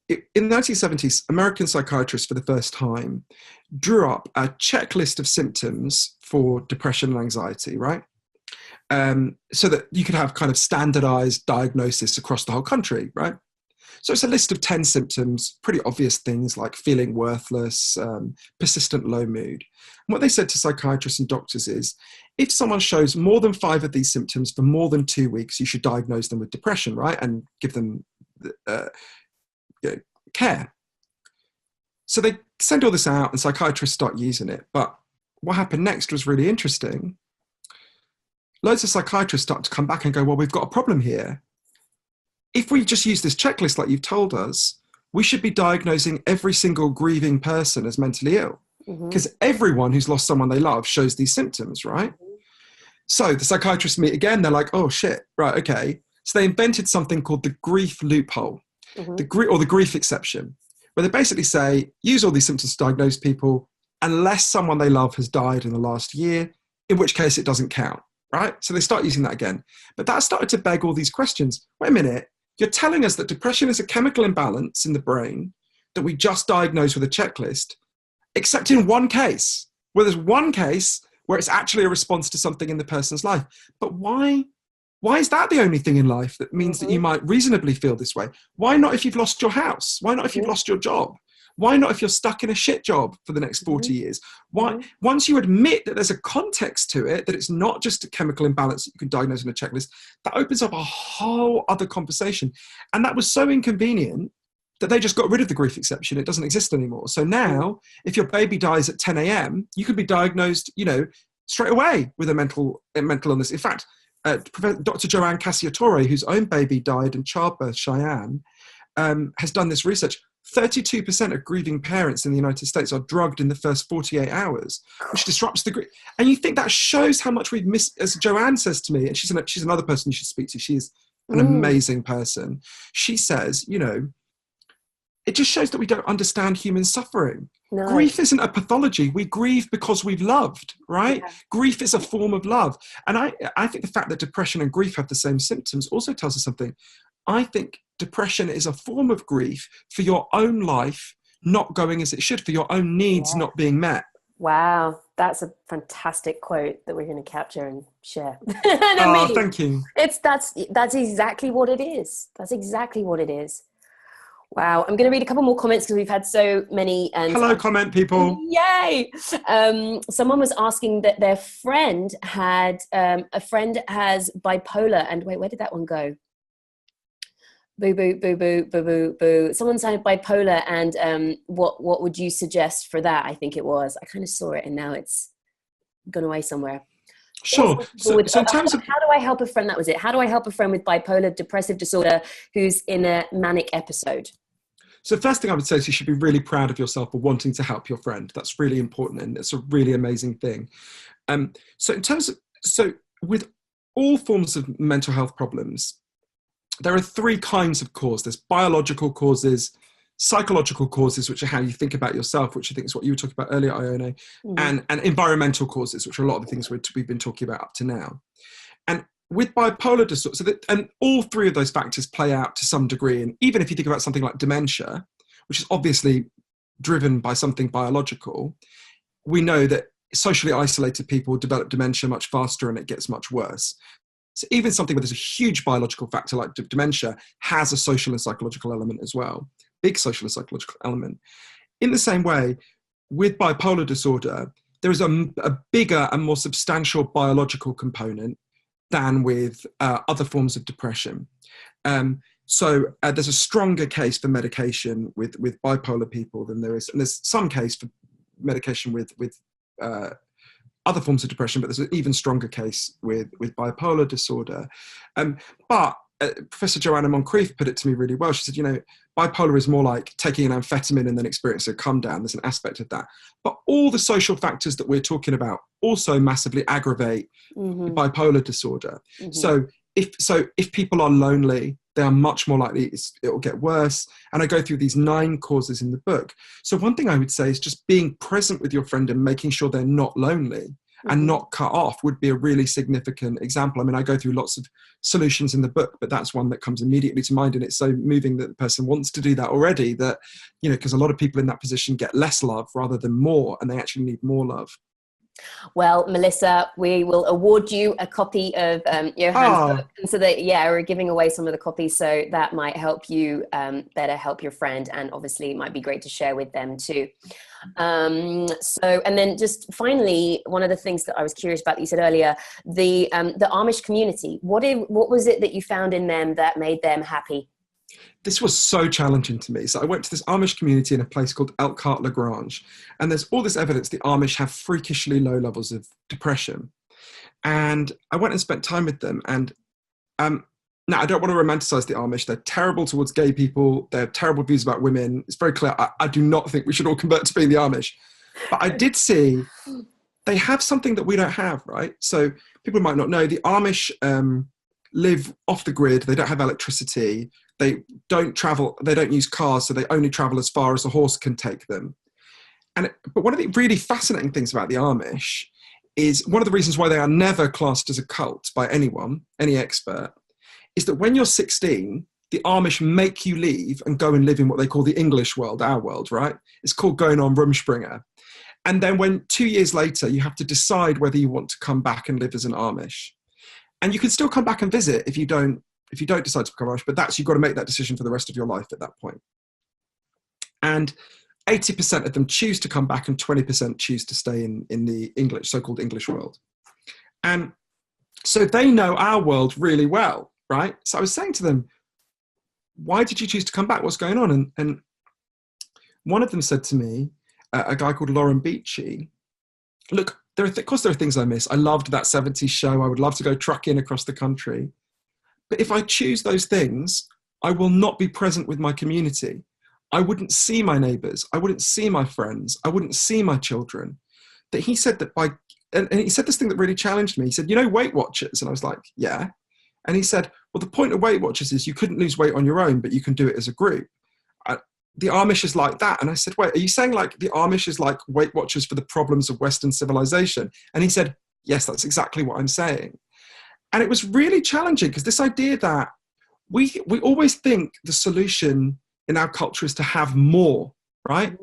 in the 1970s, American psychiatrists for the first time drew up a checklist of symptoms for depression and anxiety, right? So that you could have kind of standardized diagnosis across the whole country, right? So it's a list of 10 symptoms, pretty obvious things like feeling worthless, persistent low mood. And what they said to psychiatrists and doctors is, if someone shows more than 5 of these symptoms for more than 2 weeks, you should diagnose them with depression, right? And give them care. So they send all this out and psychiatrists start using it. But what happened next was really interesting. Loads of psychiatrists start to come back and go, well, we've got a problem here. If we just use this checklist like you've told us, we should be diagnosing every single grieving person as mentally ill, because everyone who's lost someone they love shows these symptoms, right? So the psychiatrists meet again. They're like, oh shit, right, okay. So they invented something called the grief loophole, the grief exception, where they basically say, use all these symptoms to diagnose people unless someone they love has died in the last year, in which case it doesn't count, right? So they start using that again. But that started to beg all these questions. Wait a minute, you're telling us that depression is a chemical imbalance in the brain that we just diagnose with a checklist, except in one case, where there's one case where it's actually a response to something in the person's life. But why Why is that the only thing in life that means that you might reasonably feel this way? Why not if you've lost your house? Why not if you've lost your job? Why not if you're stuck in a shit job for the next 40 years? Why, once you admit that there's a context to it, that it's not just a chemical imbalance that you can diagnose in a checklist, that opens up a whole other conversation. And that was so inconvenient that they just got rid of the grief exception. It doesn't exist anymore. So now, if your baby dies at 10 a.m., you could be diagnosed, straight away with a mental illness. In fact, Dr. Joanne Cassiatore, whose own baby died in childbirth, Cheyenne, has done this research. 32% of grieving parents in the United States are drugged in the first 48 hours, which disrupts the grief. And you think that shows how much we've missed, as Joanne says to me, and she's another person you should speak to. She's an amazing person. She says, it just shows that we don't understand human suffering. No. Grief isn't a pathology. We grieve because we've loved, right? Yeah. Grief is a form of love. And I think the fact that depression and grief have the same symptoms also tells us something. I think depression is a form of grief for your own life not going as it should, for your own needs not being met. Wow, that's a fantastic quote that we're going to capture and share. Thank you. That's exactly what it is. That's exactly what it is. Wow, I'm going to read a couple more comments because we've had so many. And hello, comment people. Yay! Someone was asking that their friend has bipolar, and wait, where did that one go? Boo, boo, boo, boo, boo, boo, boo. Someone said bipolar, and what would you suggest for that? I think it was. I kind of saw it, and now it's gone away somewhere. Sure. So in terms of how do I help a friend? That was it. How do I help a friend with bipolar depressive disorder who's in a manic episode? So first thing I would say is you should be really proud of yourself for wanting to help your friend. That's really important, and it's a really amazing thing. So with all forms of mental health problems, there are three kinds of cause. There's biological causes, psychological causes, which are how you think about yourself, which I think is what you were talking about earlier, Ione, and environmental causes, which are a lot of the things we've been talking about up to now. And with bipolar disorder, and all three of those factors play out to some degree. And even if you think about something like dementia, which is obviously driven by something biological, we know that socially isolated people develop dementia much faster and it gets much worse. So even something where there's a huge biological factor like dementia has a social and psychological element as well, big social and psychological element. In the same way, with bipolar disorder, there is a bigger and more substantial biological component than with other forms of depression. So there's a stronger case for medication with bipolar people than there is, and there's some case for medication with other forms of depression, but there's an even stronger case with bipolar disorder. But Professor Joanna Moncrief put it to me really well. She said, bipolar is more like taking an amphetamine and then experiencing a come down. There's an aspect of that. But all the social factors that we're talking about also massively aggravate bipolar disorder. So if people are lonely, they are much more likely it will get worse. And I go through these 9 causes in the book. So one thing I would say is just being present with your friend and making sure they're not lonely and not cut off would be a really significant example. I mean, I go through lots of solutions in the book, but that's one that comes immediately to mind. And it's so moving that the person wants to do that already, that, because a lot of people in that position get less love rather than more, and they actually need more love. Well, Melissa, we will award you a copy of Johann's book. And so that, we're giving away some of the copies, so that might help you better help your friend, and obviously it might be great to share with them too. And then just finally, one of the things that I was curious about that you said earlier, the Amish community, what was it that you found in them that made them happy? This was so challenging to me. So I went to this Amish community in a place called Elkhart-LaGrange, and there's all this evidence the Amish have freakishly low levels of depression. And I went and spent time with them, and now I don't want to romanticize the Amish. They're terrible towards gay people. They have terrible views about women. It's very clear. I do not think we should all convert to being the Amish. But I did see they have something that we don't have, right? So people might not know, the Amish live off the grid. They don't have electricity. They don't travel. They don't use cars, so they only travel as far as a horse can take them. But one of the really fascinating things about the Amish is one of the reasons why they are never classed as a cult by anyone, any expert, is that when you're 16, the Amish make you leave and go and live in what they call the English world, our world, right? It's called going on Rumspringa. And then when 2 years later, you have to decide whether you want to come back and live as an Amish. And you can still come back and visit if you don't decide to become Amish, but you've got to make that decision for the rest of your life at that point. And 80% of them choose to come back and 20% choose to stay in the so-called English world. And so they know our world really well, right? So I was saying to them, why did you choose to come back? What's going on? And one of them said to me, a guy called Lauren Beachy, look, of course there are things I miss. I loved that 70s show. I would love to go trucking across the country. But if I choose those things, I will not be present with my community. I wouldn't see my neighbours. I wouldn't see my friends. I wouldn't see my children. That he said that and he said this thing that really challenged me. He said, Weight Watchers? And I was like, yeah. And he said, well, the point of Weight Watchers is you couldn't lose weight on your own, but you can do it as a group. The Amish is like that. And I said, wait, are you saying like the Amish is like Weight Watchers for the problems of Western civilization? And he said, yes, that's exactly what I'm saying. And it was really challenging because this idea that we always think the solution in our culture is to have more, right?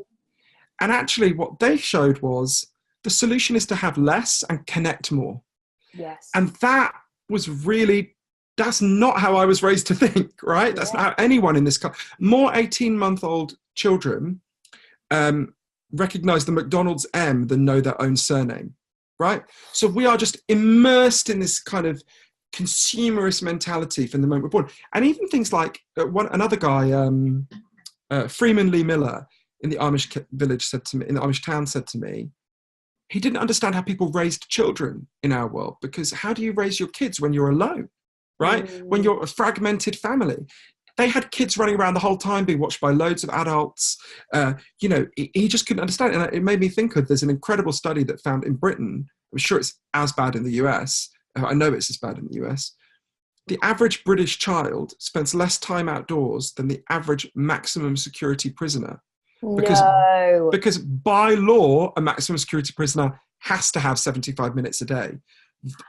And actually what they showed was the solution is to have less and connect more. Yes. And that was really, that's not how I was raised to think, right? That's not how anyone in this country, more 18-month-old children recognize the McDonald's M than know their own surname, right? So we are just immersed in this kind of consumerist mentality from the moment we're born. And even things like another guy, Freeman Lee Miller in the Amish village in the Amish town said to me, he didn't understand how people raised children in our world, because how do you raise your kids when you're alone, right? When you're a fragmented family. They had kids running around the whole time being watched by loads of adults. He just couldn't understand it. And it made me think of, there's an incredible study that found in Britain, I'm sure it's as bad in the US, I know it's as bad in the US, the average British child spends less time outdoors than the average maximum security prisoner. Because by law, a maximum security prisoner has to have 75 minutes a day.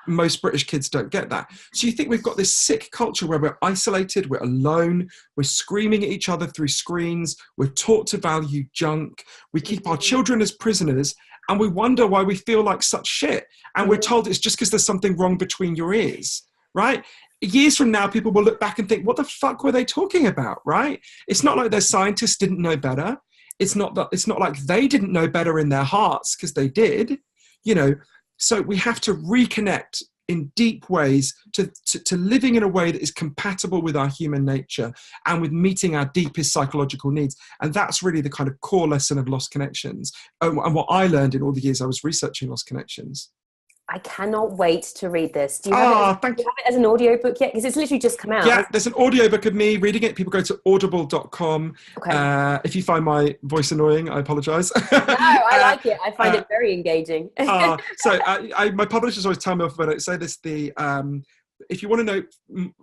Most British kids don't get that. So you think we've got this sick culture where we're isolated, we're alone, we're screaming at each other through screens, we're taught to value junk, we keep our children as prisoners, and we wonder why we feel like such shit. And we're told it's just because there's something wrong between your ears, right? Years from now, people will look back and think, what the fuck were they talking about, right? It's not like their scientists didn't know better. It's not like they didn't know better in their hearts, because they did, So we have to reconnect in deep ways to living in a way that is compatible with our human nature and with meeting our deepest psychological needs. And that's really the kind of core lesson of Lost Connections, and what I learned in all the years I was researching Lost Connections. I cannot wait to read this. Do you have it as an audiobook yet? Because it's literally just come out. Yeah, there's an audiobook of me reading it. People go to audible.com. Okay. If you find my voice annoying, I apologise. No, I like it. I find it very engaging. So my publishers always tell me off about it. Say this, if you want to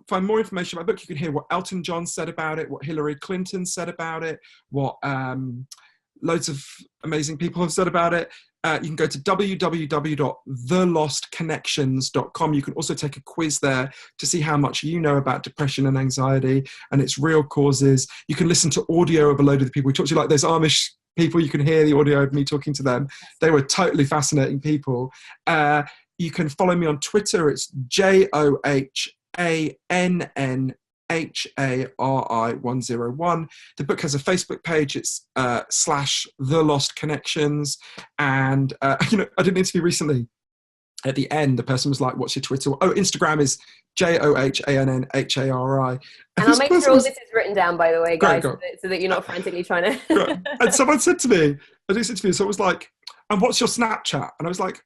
find more information about the book, you can hear what Elton John said about it, what Hillary Clinton said about it, what loads of amazing people have said about it. You can go to www.thelostconnections.com. You can also take a quiz there to see how much you know about depression and anxiety and its real causes. You can listen to audio of a load of the people we talked to, like those Amish people. You can hear the audio of me talking to them. They were totally fascinating people. You can follow me on Twitter. It's JohannHari101. The book has a Facebook page. It's /The Lost Connections. And I did an interview recently. At the end, the person was like, "What's your Twitter?" Oh, Instagram is JohannHari. And I'll make sure all this is written down, by the way, guys, so that you're not frantically trying to. Right. And someone said to me, I do this interview, so it was like, "And what's your Snapchat?" And I was like,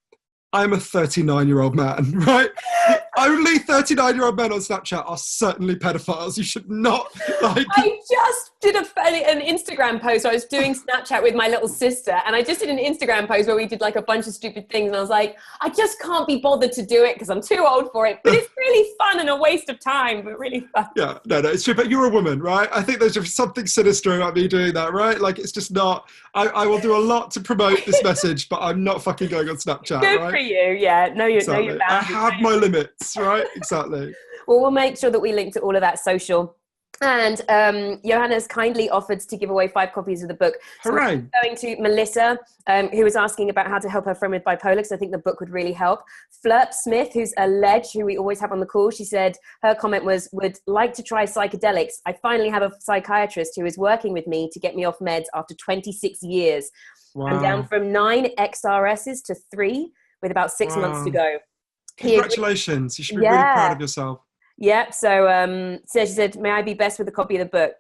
I'm a 39-year-old man, right? The only 39-year-old men on Snapchat are certainly pedophiles. You should not like. I just did an Instagram post. I was doing Snapchat with my little sister, and I just did an Instagram post where we did like a bunch of stupid things, and I was like, I just can't be bothered to do it because I'm too old for it. But it's really fun and a waste of time, but really fun. Yeah, no, it's true. But you're a woman, right? I think there's just something sinister about me doing that, right? Like, it's just not. I will do a lot to promote this message, but I'm not fucking going on Snapchat. Good right? for you. Yeah, know your Exactly. boundaries. I have my limits, right? Exactly. Well, we'll make sure that we link to all of that social And Johann has kindly offered to give away 5 copies of the book. So Hooray. we're going to Melissa, who was asking about how to help her friend with bipolar, because I think the book would really help. Flirp Smith, who's a ledge, who we always have on the call, she said her comment was, would like to try psychedelics. I finally have a psychiatrist who is working with me to get me off meds after 26 years. Wow. I'm down from 9 XRSs to 3 with about 6 months to go. Congratulations. You should be really proud of yourself. Yeah, so she said, may I be best with a copy of the book?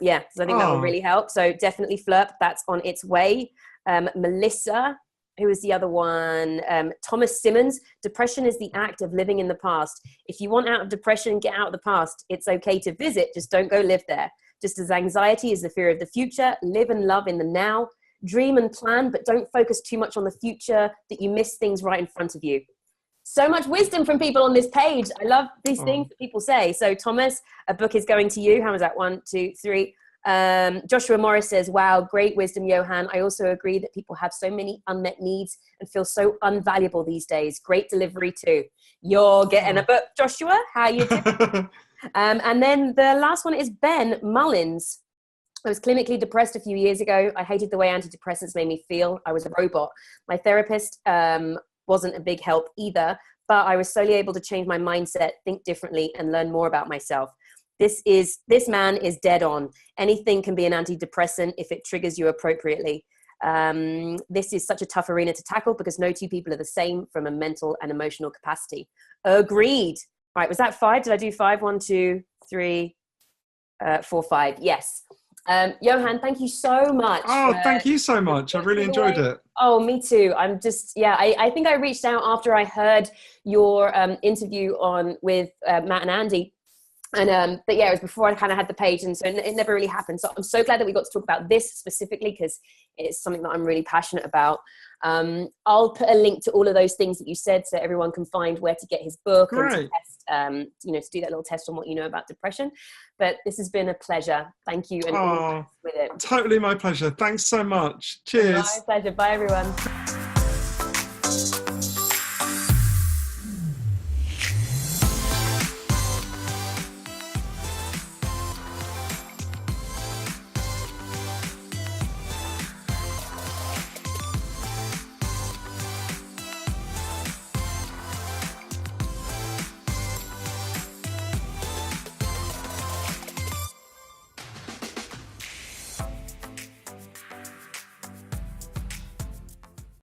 Yeah, because I think that will really help. So definitely Flirp, that's on its way. Melissa, who is the other one? Thomas Simmons, depression is the act of living in the past. If you want out of depression, get out of the past. It's okay to visit, just don't go live there. Just as anxiety is the fear of the future, live and love in the now. Dream and plan, but don't focus too much on the future that you miss things right in front of you. So much wisdom from people on this page. I love these things that people say. So Thomas, a book is going to you. How was that? 1, 2, 3. Joshua Morris says, wow, great wisdom, Johann. I also agree that people have so many unmet needs and feel so unvaluable these days. Great delivery too. You're getting a book, Joshua. How you doing? And then the last one is Ben Mullins. I was clinically depressed a few years ago. I hated the way antidepressants made me feel. I was a robot. My therapist wasn't a big help either, but I was slowly able to change my mindset, think differently, and learn more about myself. This man is dead on. Anything can be an antidepressant if it triggers you appropriately. This is such a tough arena to tackle because no 2 people are the same from a mental and emotional capacity. Agreed. Right, was that 5? Did I do 5? 1, 2, 3, 4, 5. Yes. Johann, thank you so much. Thank you so much. I really enjoyed it. Oh, me too. I'm just, I think I reached out after I heard your interview with Matt and Andy. And but yeah, it was before I kind of had the page, and so it never really happened. So I'm so glad that we got to talk about this specifically because it's something that I'm really passionate about. I'll put a link to all of those things that you said so everyone can find where to get his book. Great. And to test, to do that little test on what you know about depression. But this has been a pleasure. Thank you. And all with it. Totally my pleasure. Thanks so much. Cheers. My pleasure. Bye, everyone.